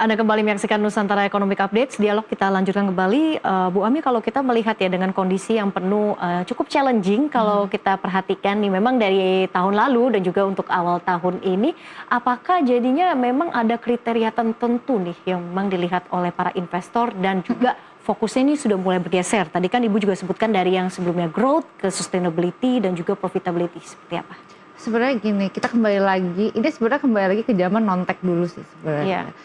Anda kembali menyaksikan Nusantara Economic Updates. Dialog kita lanjutkan kembali. Bu Ami, kalau kita melihat ya dengan kondisi yang penuh cukup challenging, kalau kita perhatikan nih memang dari tahun lalu dan juga untuk awal tahun ini, apakah jadinya memang ada kriteria tertentu nih yang memang dilihat oleh para investor dan juga fokusnya ini sudah mulai bergeser. Tadi kan Ibu juga sebutkan dari yang sebelumnya growth ke sustainability dan juga profitability. Seperti apa? Sebenarnya gini, kita kembali lagi, ini sebenarnya kembali lagi ke zaman non-tech dulu sih sebenarnya.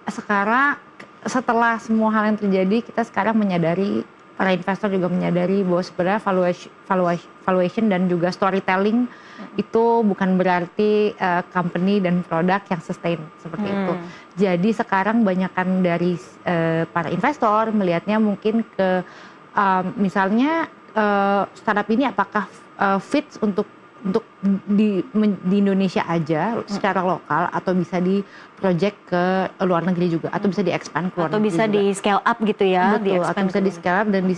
Sekarang setelah semua hal yang terjadi, kita sekarang menyadari, para investor juga menyadari bahwa sebenarnya valuation dan juga storytelling itu bukan berarti company dan produk yang sustain seperti itu. Jadi sekarang banyakkan dari para investor melihatnya mungkin ke misalnya startup ini apakah fits untuk di Indonesia aja secara lokal atau bisa di project ke luar negeri juga atau bisa di expand ke luar atau negeri bisa juga. di scale up gitu ya. Betul, atau bisa di scale up dan di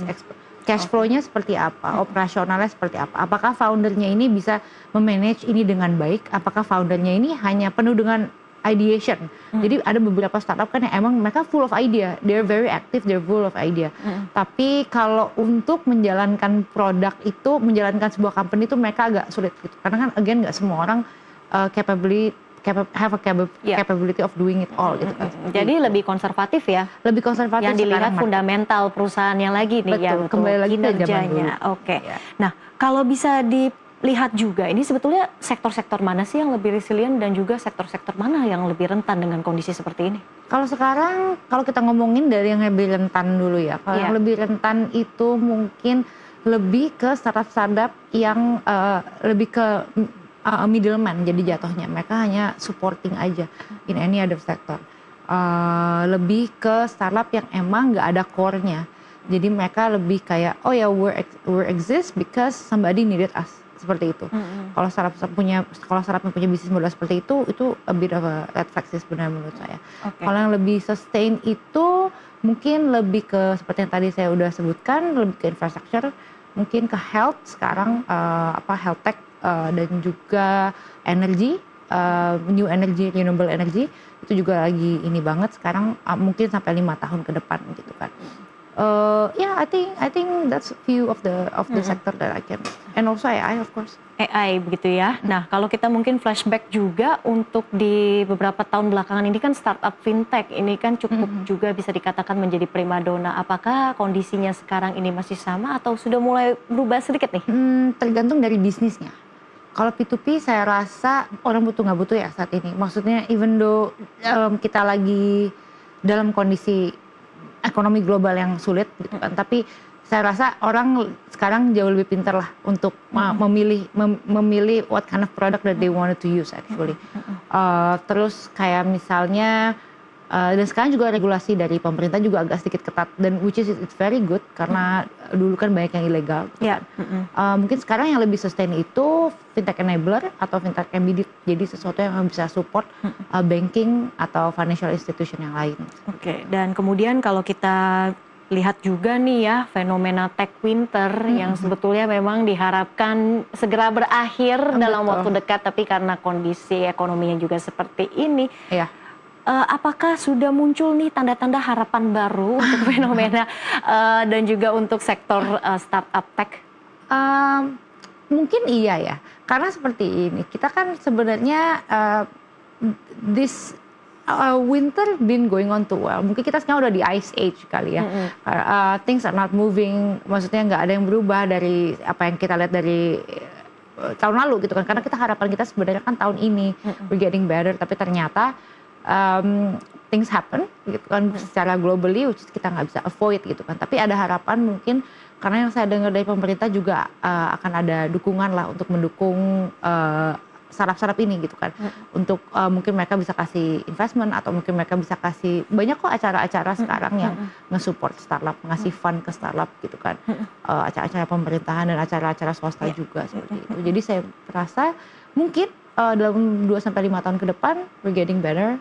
cash flow-nya seperti apa, operasionalnya seperti apa, apakah foundernya ini bisa memanage ini dengan baik, apakah foundernya ini hanya penuh dengan ideation. Jadi ada beberapa startup kan yang emang mereka full of idea, they're very active, they're full of idea. Tapi kalau untuk menjalankan produk itu, menjalankan sebuah company itu mereka agak sulit gitu. Karena kan again nggak semua orang capability of doing it all gitu kan. Jadi lebih konservatif ya. Lebih konservatif. Yang dilihat fundamental perusahaannya lagi nih. Betul, kembali lagi ke zaman dulu. Oke. Nah, kalau bisa dilihat juga, ini sebetulnya sektor-sektor mana sih yang lebih resilient dan juga sektor-sektor mana yang lebih rentan dengan kondisi seperti ini? Kalau sekarang, kalau kita ngomongin dari yang lebih rentan dulu ya. Kalau yang lebih rentan itu mungkin lebih ke startup-startup yang lebih ke middleman, jadi jatuhnya mereka hanya supporting aja in any other sector. Lebih ke startup yang emang nggak ada core-nya. Jadi mereka lebih kayak, oh ya we're exist because somebody needed us. Seperti itu. Kalau startup yang punya bisnis model seperti itu a bit of a red flag sih sebenarnya menurut saya. Kalau yang lebih sustain itu mungkin lebih ke seperti yang tadi saya udah sebutkan, lebih ke infrastructure, mungkin ke health sekarang, health tech dan juga energy, new energy, renewable energy itu juga lagi ini banget sekarang, mungkin sampai 5 tahun ke depan gitu kan. I think that's a few of the sector that I can, and also AI of course. AI begitu ya. Nah, kalau kita mungkin flashback juga untuk di beberapa tahun belakangan ini kan startup fintech ini kan cukup juga bisa dikatakan menjadi primadona. Apakah kondisinya sekarang ini masih sama atau sudah mulai berubah sedikit nih? Tergantung dari bisnisnya. Kalau P2P saya rasa orang nggak butuh ya saat ini. Maksudnya even though kita lagi dalam kondisi ekonomi global yang sulit gitu kan, tapi saya rasa orang sekarang jauh lebih pintar lah untuk memilih what kind of product that they wanted to use actually. Terus kayak misalnya dan sekarang juga regulasi dari pemerintah juga agak sedikit ketat dan which is it's very good karena dulu kan banyak yang ilegal gitu kan. Mungkin sekarang yang lebih sustain itu fintech enabler atau fintech embedded, jadi sesuatu yang bisa support banking atau financial institution yang lain. Oke, dan kemudian kalau kita lihat juga nih ya fenomena tech winter yang sebetulnya memang diharapkan segera berakhir dalam waktu dekat, tapi karena kondisi ekonominya juga seperti ini. Apakah sudah muncul nih tanda-tanda harapan baru untuk fenomena dan juga untuk sektor startup tech? Mungkin iya ya, karena seperti ini kita kan sebenarnya this winter been going on too well. Mungkin kita sekarang udah di ice age kali ya. Things are not moving, maksudnya nggak ada yang berubah dari apa yang kita lihat dari tahun lalu gitu kan. Karena harapan kita sebenarnya kan tahun ini we're getting better, tapi ternyata things happen gitu kan secara globally, which kita nggak bisa avoid gitu kan. Tapi ada harapan mungkin karena yang saya dengar dari pemerintah juga akan ada dukungan lah untuk mendukung startup ini gitu kan. Untuk mungkin mereka bisa kasih investment atau mungkin mereka bisa kasih banyak kok acara-acara sekarang yang nge-support startup, ngasih fund ke startup gitu kan. Acara-acara pemerintahan dan acara-acara swasta juga seperti itu. Jadi saya rasa mungkin dalam 2-5 tahun ke depan we're getting better.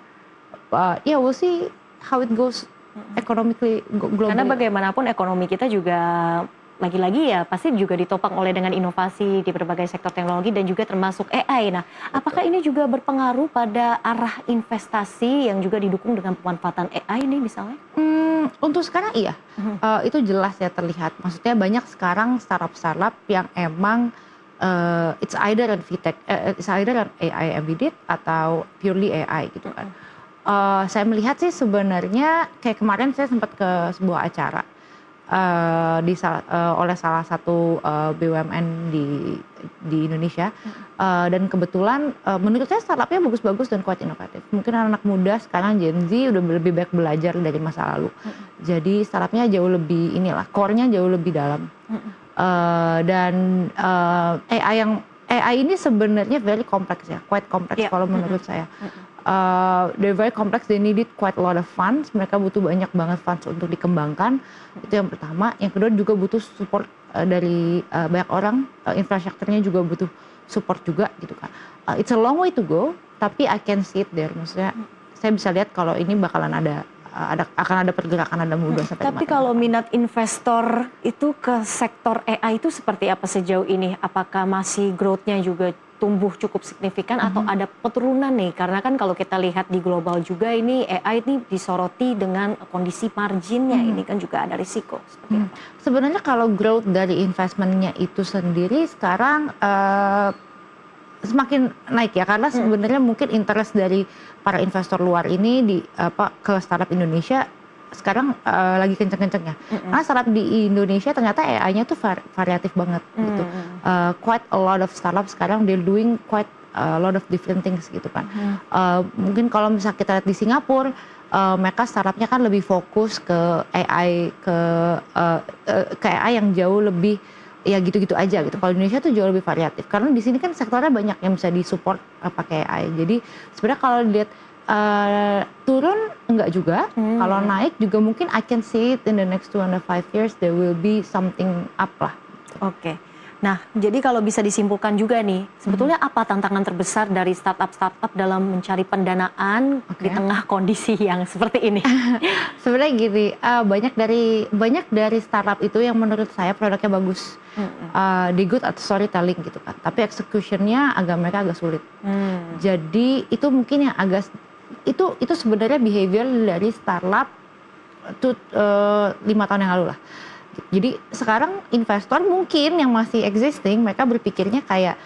We'll see how it goes economically globally. Karena bagaimanapun ekonomi kita juga lagi-lagi ya pasti juga ditopang oleh dengan inovasi di berbagai sektor teknologi dan juga termasuk AI. Nah, apakah ini juga berpengaruh pada arah investasi yang juga didukung dengan pemanfaatan AI ini misalnya? Untuk sekarang iya, itu jelas ya terlihat. Maksudnya banyak sekarang startup-startup yang emang it's either an VTech, it's either an AI embedded atau purely AI gitu kan. Saya melihat sih sebenarnya kayak kemarin saya sempat ke sebuah acara oleh salah satu BUMN di Indonesia, dan kebetulan menurut saya startupnya bagus-bagus dan quite inovatif. Mungkin anak muda sekarang Gen Z udah lebih banyak belajar dari masa lalu. Jadi startupnya jauh lebih inilah, core-nya jauh lebih dalam. Dan AI ini sebenarnya very complex ya, quite complex kalau menurut saya. They're very complex, they needed quite a lot of funds. Mereka butuh banyak banget funds untuk dikembangkan. Itu yang pertama. Yang kedua juga butuh support dari banyak orang. Infrastrukturnya juga butuh support juga gitu kan. It's a long way to go, tapi I can see it there. Maksudnya saya bisa lihat kalau ini bakalan akan ada pergerakan, ada mudah sampai. Tapi kalau minat investor itu ke sektor AI itu seperti apa sejauh ini? Apakah masih growth-nya juga tumbuh cukup signifikan atau ada penurunan nih? Karena kan kalau kita lihat di global juga ini AI ini disoroti dengan kondisi marginnya, ini kan juga ada risiko. Sebenarnya kalau growth dari investmentnya itu sendiri sekarang semakin naik ya, karena sebenarnya mungkin interest dari para investor luar ini ke startup Indonesia sekarang lagi kenceng-kencengnya. Karena startup di Indonesia ternyata AI-nya tuh variatif banget gitu. Quite a lot of startup sekarang they're doing quite a lot of different things gitu kan. Mungkin kalau misalnya kita lihat di Singapura, mereka startupnya kan lebih fokus ke AI, ke AI yang jauh lebih ya gitu-gitu aja gitu. Kalau Indonesia tuh jauh lebih variatif. Karena di sini kan sektornya banyak yang bisa disupport pakai AI. Jadi sebenarnya kalau dilihat turun enggak juga, kalau naik juga mungkin I can see it in the next 2.5 years there will be something up lah. Oke. Nah, jadi kalau bisa disimpulkan juga nih, sebetulnya apa tantangan terbesar dari startup-startup dalam mencari pendanaan di tengah kondisi yang seperti ini? Sebenarnya gini, banyak dari startup itu yang menurut saya produknya bagus, they good at storytelling gitu kan, tapi executionnya mereka agak sulit. Jadi itu mungkin yang itu sebenarnya behavior dari startup 5 tahun yang lalu lah. Jadi sekarang investor mungkin yang masih existing, mereka berpikirnya kayak,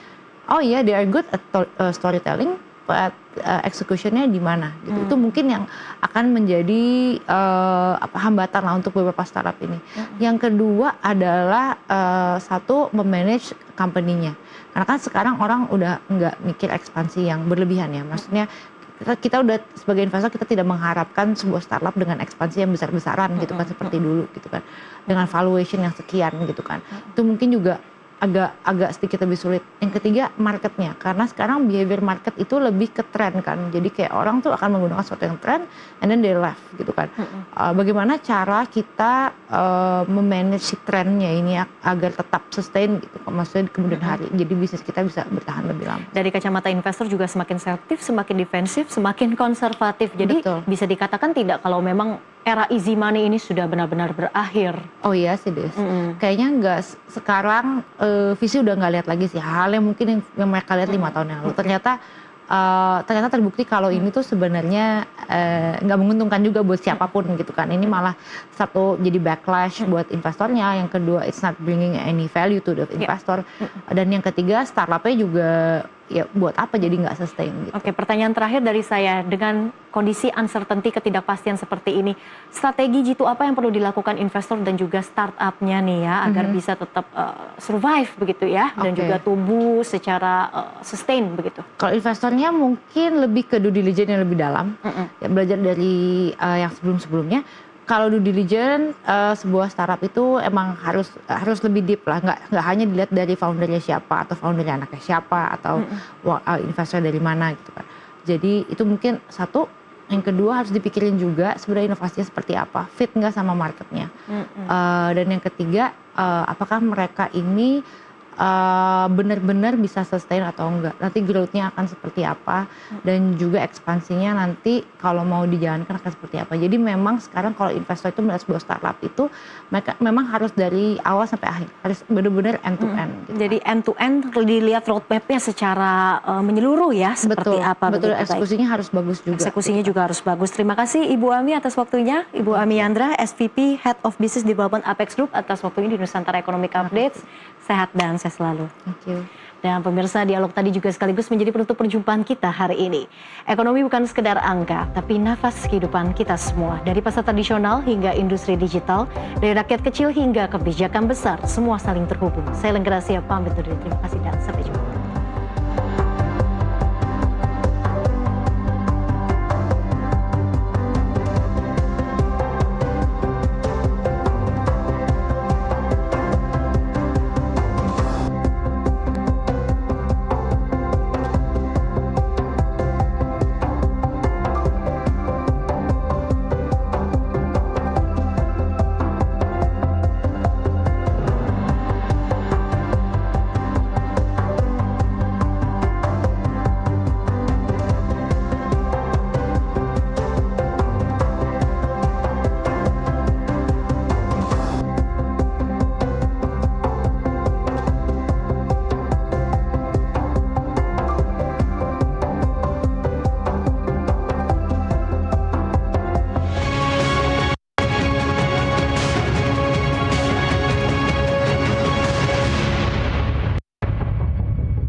oh iya they are good at storytelling, but executionnya di mana gitu. Itu mungkin yang akan menjadi hambatan lah untuk beberapa startup ini. Yang kedua adalah satu, memanage company-nya. Karena kan sekarang orang udah nggak mikir ekspansi yang berlebihan ya. Maksudnya kita udah sebagai investor kita tidak mengharapkan sebuah startup dengan ekspansi yang besar-besaran gitu kan, seperti dulu gitu kan, dengan valuation yang sekian gitu kan. Itu mungkin juga agak sedikit lebih sulit. Yang ketiga, marketnya, karena sekarang behavior market itu lebih ke tren kan, jadi kayak orang tuh akan menggunakan sesuatu yang tren and then they left gitu kan. Bagaimana cara kita memanage si trennya ini agar tetap sustain gitu, maksudnya di kemudian hari, jadi bisnis kita bisa bertahan lebih lama. Dari kacamata investor juga semakin selektif, semakin defensif, semakin konservatif. Jadi bisa dikatakan tidak kalau memang era easy money ini sudah benar-benar berakhir? Oh iya sih Des, kayaknya nggak sekarang, visi udah nggak lihat lagi sih hal yang mungkin yang mereka lihat 5 tahun yang lalu. Ternyata terbukti kalau ini tuh sebenarnya nggak menguntungkan juga buat siapapun gitu kan. Ini malah satu jadi backlash buat investornya, yang kedua it's not bringing any value to the investor, dan yang ketiga startupnya juga ya buat apa, jadi nggak sustain gitu. Oke, pertanyaan terakhir dari saya, dengan kondisi uncertainty, ketidakpastian seperti ini, strategi jitu apa yang perlu dilakukan investor dan juga startupnya nih ya agar bisa tetap survive begitu ya, dan juga tumbuh secara sustain begitu? Kalau investornya mungkin lebih ke due diligence yang lebih dalam, ya, belajar dari yang sebelum-sebelumnya. Kalau due diligence sebuah startup itu emang harus lebih deep lah, nggak hanya dilihat dari foundernya siapa atau foundernya anaknya siapa atau investor dari mana gitu kan. Jadi itu mungkin satu. Yang kedua harus dipikirin juga sebenarnya inovasinya seperti apa, fit nggak sama marketnya. Dan yang ketiga, apakah mereka ini benar-benar bisa sustain atau enggak. Nanti growth-nya akan seperti apa dan juga ekspansinya nanti kalau mau dijalankan akan seperti apa. Jadi memang sekarang kalau investor itu melihat sebuah startup itu mereka memang harus dari awal sampai akhir, harus benar-benar end to end. Gitu. Jadi end to end dilihat roadmap-nya secara menyeluruh ya, seperti apa. Betul, eksekusinya harus bagus juga. Eksekusinya juga harus bagus. Terima kasih Ibu Ami atas waktunya. Ibu Ami Yandra, SVP Head of Business Development Apex Group atas waktunya di Nusantara Economic Updates. Sehat dan sehat selalu. Thank you. Dan pemirsa, dialog tadi juga sekaligus menjadi penutup perjumpaan kita hari ini. Ekonomi bukan sekedar angka, tapi nafas kehidupan kita semua. Dari pasar tradisional hingga industri digital, dari rakyat kecil hingga kebijakan besar, semua saling terhubung. Saya Lenggerasi pamit undur diri. Terima kasih dan